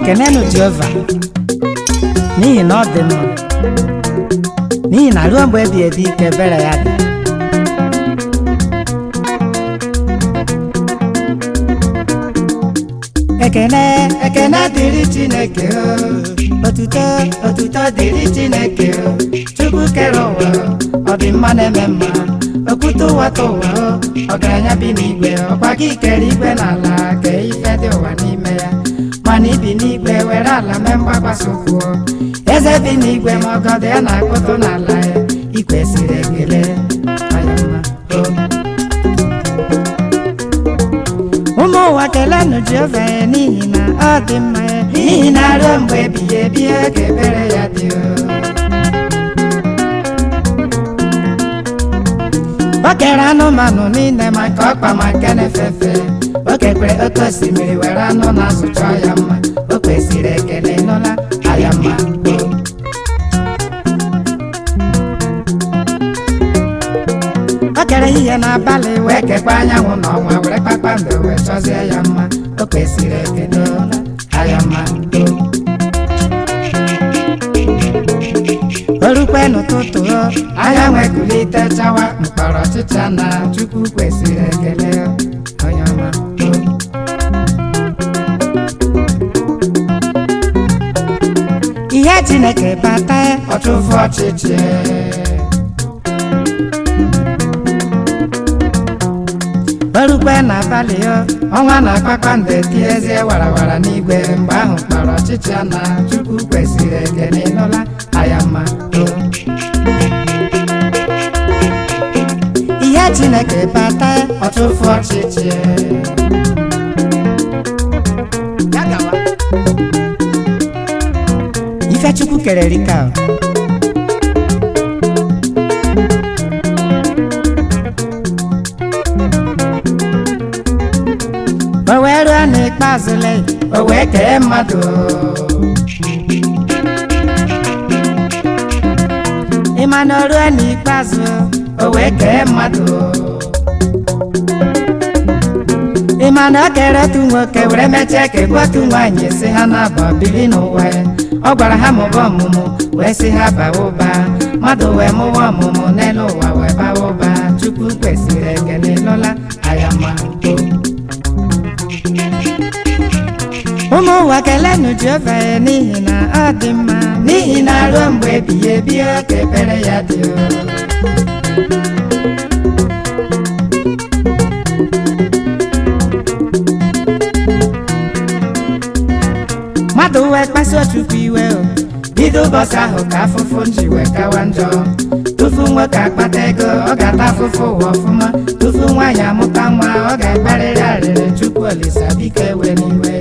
kenenu Jehova n'ihi na ọ dị mma, n'ihi na ruo mgbe ebighị ebi ka ebere ya dị. Ekene dịrị Chineke o, otuto dịrị Chineke o, Chukwu kere ụwa ọ dị mma na-eme mma, okwute ụwa ka ụwa o, ọgaranya bi n'igwe, ọkwa gị kere igwe na ala, kee ife dị ụwa n'ime ya, mana ibi n'igwe were ala mee mgbakwasị ụkwụ, eze bi n'igwe ma ọgọdọ ya na-akpụtụ n'ala ya, i kwesịrị ekele ụmụ ụwa kelenụ Jehova n'ihi na ọ dị mma, n'ihi na ruo mgbe ebighị ebi ka ebere ya dị. O kere anụmanụ niile maka ọkpa ma nke na-efe efe, o kekwere oke osimiri were anụ na-azụcha ya mma, o kwesịrị ekele n'ụla aya mma. O kere ihe n'abalị wee kekwa anyanwụ na ọnwa were kpakpando wee chọzie ya mma, o kwesịrị ekele aya mma. O rukwe n'ụtụtụ anyanwụ ekulite chawa mkpọrọ ọchịcha na Chukwu kwesịrị ekele onye ọma. Ihe Chineke bata ọtụfụ ọchịchị, o rukwe n'abalị ọnwa na kpakpando etiezie warawara n'igwe, mgbe ahụ mkpọrọ ọchịcha na Chukwu kwesịrị ekele n'ụla aya mma. Ihe Chineke bata ọtụfụ ọchịchị, ife Chukwu kere rika o wee ruo n'ikpeazụ o wee kee mmadụ, ịma na o ruo n'ikpeazụ o wee kee mmadụ, ịma na o kere otu nwoke were mechie kekwa otu nwaanyị si ha na-abụ biri n'ụwa ya, ọ gwara ha mụba ọmụmụ wee si ha bawa ụba, mmadụ wee mụwa ọmụmụ n'elu ụwa wee bawa ụba, Chukwu kwesịrị ekele n'ụla aya mma. Ụmụ ụwa kelenụ Jehova n'ihi na ọ dị mma, n'ihi na ruo mgbe ebighị ebi ka ebere ya dị. Mmadụ wee kpasuo Chukwu iwe bido ụbọchị ahụ ka afụfụ nji wee kawa njọ, tufu nwoke akpata ego ọ ga-ata afụfụ ụwa ọfụma, tufu nwaanyị amụta nwa ọ ga-ekperịrị arịrị, Chukwu Olisa biko ewe n'iwe,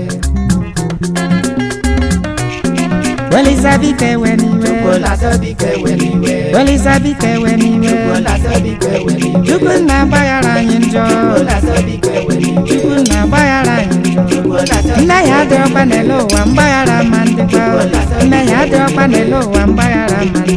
Olisa biko ewe n'iwe, Olisa biko ewe n'iwe, Chukwu na-agbaghara anyị njọ, Chukwu na-agbaghara anyị njọ, nne ya dị ọkwa n'elu ụwa mgbaghara ma ndịkwa, nne ya dị ọkwa n'elu ụwa mgbaghara ma ndị.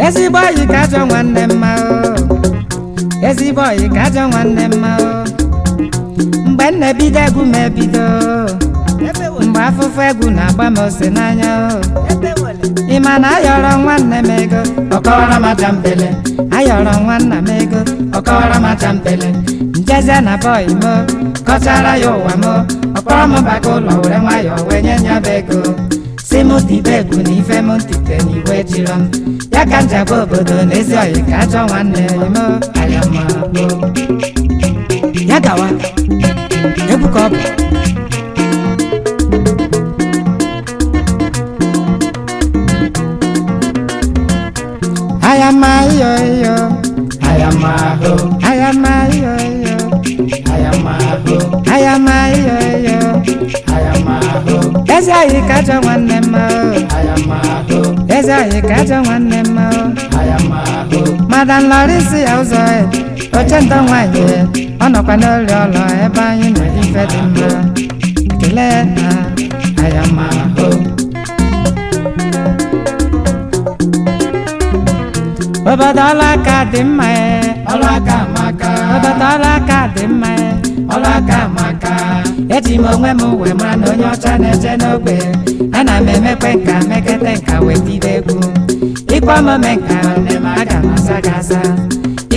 Ezigbo oyi ka ajọ nwanne mma o, ezigbo oyi ka ajọ nwanne mma o, mgbe m na-ebido egwu m ebido, mgbe afụfụ egwu na-agba m ose n'anya o, ịma na ayọrọ nwanne m ego ọkọwara m aja mbele, ayọrọ nwanna m ego ọkọwara m aja mbele, njezie na bọyị m kọchara ya ụwa m, ọkpọrọ m baka ụlọ were nwayọọ wee nye nya bụ ego, si m tibe egwu na ife m ntite n'iwe jiro m, ya ka njagba obodo n'ezi oyi ka ajọ nwanne m aya mma. Ya gawa egwu ka ọ bụ aya mma iyo iyo, aya mma ho, aya mma iyo iyo, aya mma ho, aya mma iyo iyo, aya mma ho, ezi oyi ka ajọ nwanne m aya mma ho, ezi oyi ka ajọ nwanne m aya mma ho, Madam Lawrence ya ụzọ oche ntọ nwanyị ọ nọkwa n'ụlọ ụlọ ebe anyị nwere ife dị mma, kelee ha aya mma ho. obodo ọlụaka dị mma ọlụaka amaka obodo ọlụaka dị mma ọlụaka amaka eji m onwe m wee mara na onye ọcha na-eje n'ogbe ana m emekwe nka mekete nka wee tibe egwu ịkpọ m ome nka nwanne m aga m aza gị aza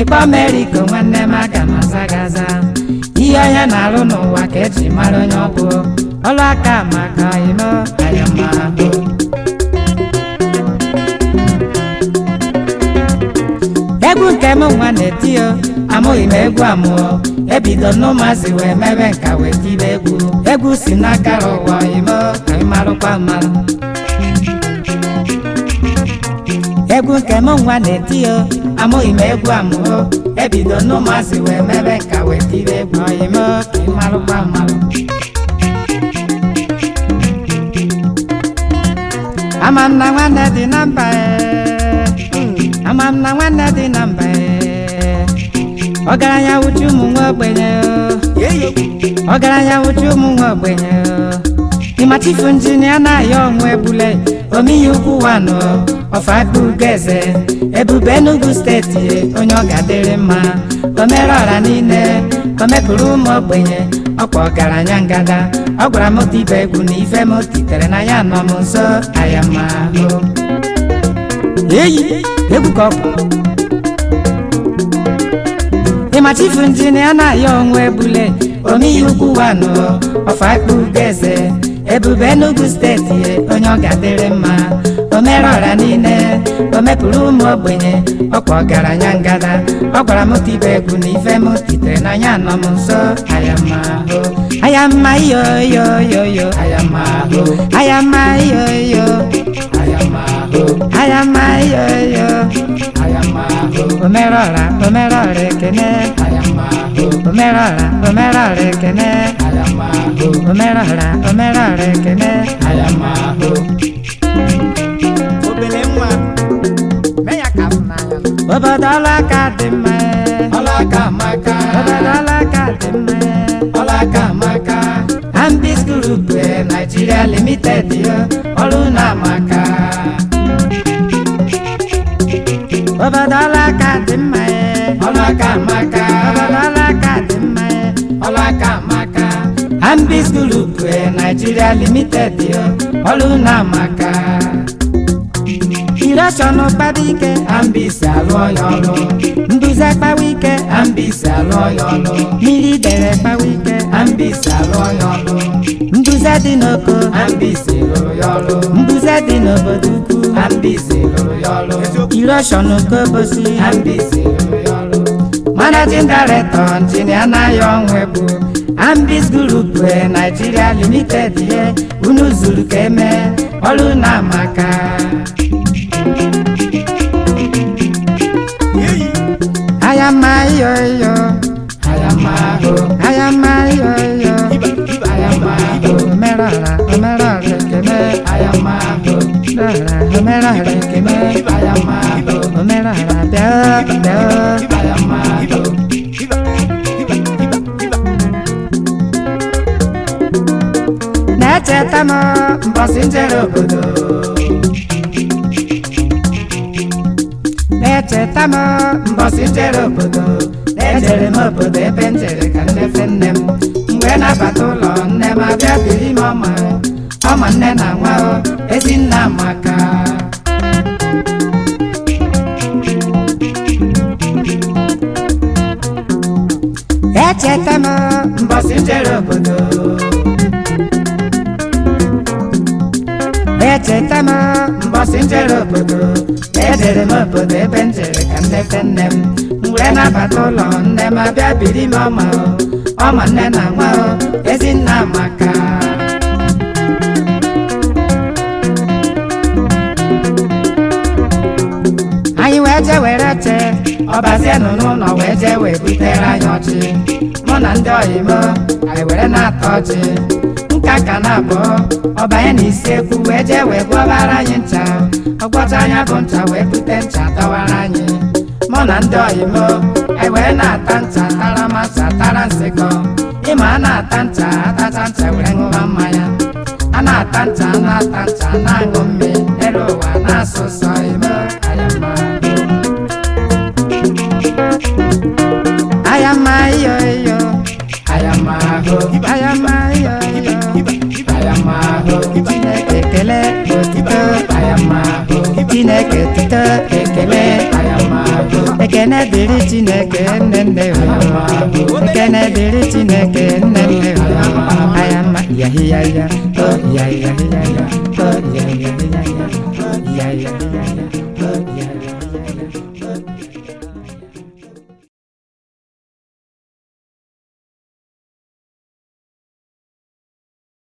ịkpọ m eriko nwanne m aga m aza gị aza ihe onye na-arụ n'ụwa ka eji mara onye ọ bụ ọlụaka maka ime ayamahụ egwu nke m nwa na-etio amụghị m egwu amụọ ebido n'ụmụazị wee mebe nka wee tibe egwu si n'aka ụwa ime ka ị marụkwa mmalụ egwu nke m nwa na-etio amụghị m egwu amụọ ebido n'ụmụazị wee mebe nka wee tibe egwu ime ka ị marụkwa mmalụ ama m na nwanne dị na mba ama m na nwanne dị na mba ọgaranya uchu ụmụ nwa ogbenye ọgaranya uchu ụmụ nwa ogbenye ịmachifu injinia na-ayọ ọnwụ ebule omeihe ukwu wanụ ọfakpugeze ebube Enugu steeti onye ọ ga-adịrị mma omere ọra niile omepụrụ ụmụ ogbenye ọkwa ọgaranya ngada ọ gwara m tibe egwu na ife m titere na ya nọ m nso ayamahụ eyi egwu ka ọ bụ ịmachifu injinia na-ayọ ọnwụ ebule omeihe ukwu wanụ ọfakpugeze ebube Enugu steeti onye ọ ga-adịrị mma omere ọra niile omepụrụ ụmụ ogbenye ọkwa ọgaranya ngada ọ gwara m tibe egwu na ife m titere na ya nọ m nso ayamahụ ayama iyoyoyoyo ayamahụ ayama iyoyo ayamahụ ayama iyoyo ayamahụ omere ọra ekene ayamahụ omere ọra ekene ayamahụ omere ọra ekene ayamahụ obele nwa mee ya ka afụ n'anya obodo ọlụaka dị mma ọlụaka amaka obodo ọlụaka dị mma ọlụaka amaka Ambis Group Nigeria Limited ọrụ na amaka obodo ọlụaka dị mma ọlụaka amaka obodo ọlụaka dị mma ọlụaka amaka Ambis Group Nigeria Limited ọrụ na amaka irọshọnụ kpaba ike Ambis alụọ ya ọrụ nduze kpawa ike Ambis alụọ ya ọrụ mmiri dere kpawa ike Ambis alụọ ya ọrụ nduze dị n'oko Ambis lụrụ ya ọrụ nduze dị n'obodo ukwu Ambis lụrụ ya ọrụ irọshọnụ kobosi Ambis lụrụ ya ọrụ Managing Director injinia na-ayọ ọnwụ egwu Ambis Group Nigeria Limited unu zuru ka eme ọrụ na amaka ayama iyoyo ayamahụ ayama iyoyo ayamahụ omere ọra ekene ayamahụ omere ọra ekene ayamahụ omere ọra bịa ayamahụ na-echeta m mbọsị njere obodo na-echeta m mbọsị njere obodo ejere m obodo ebe m jere ka nnefe nne m mgbe na-abata ụlọ nne m abịa biri m ọma nne na nwa ezi nna amaka echeta m mbọsị njere obodo echeta m mbọsị njere obodo ejere m obodo ebe m jere ka nnefe nne m mgbe na-abata ụlọ nne m abịa biri m ọma nne na nwa ezi nna amaka anyị wee jee were che ọbazienụ n'ụlọ wee jee wee butere anyị ọchị mụ na ndị ọyị m anyị were na-ata ọchị nka ka na-abụọ ọbanye na isi ekwu wee jee wee gwọbara anyị ncha ọgwọcha anya bụ ncha wee bute ncha dọwara anyị mụ na ndị ọyị m anyị wee na-ata ncha tara masa tara nsịkọ ịma a na-ata ncha atacha ncha were ṅụwa mmanya a na-ata ncha na-ata ncha na-aṅụ mmiri elu ụwa na-asụ sọ ime ayamahụ ayama iyo iyo ayamaho ayama iyo iyo ayamaho Chineke ekele otito ayamaho Chineke otito ekele ayamaho ekene dịrị Chineke nnenne ekene dịrị Chineke nnenne ayama yahi ya ya oh ya ya ya ya oh ya ya ya ya ya ya ya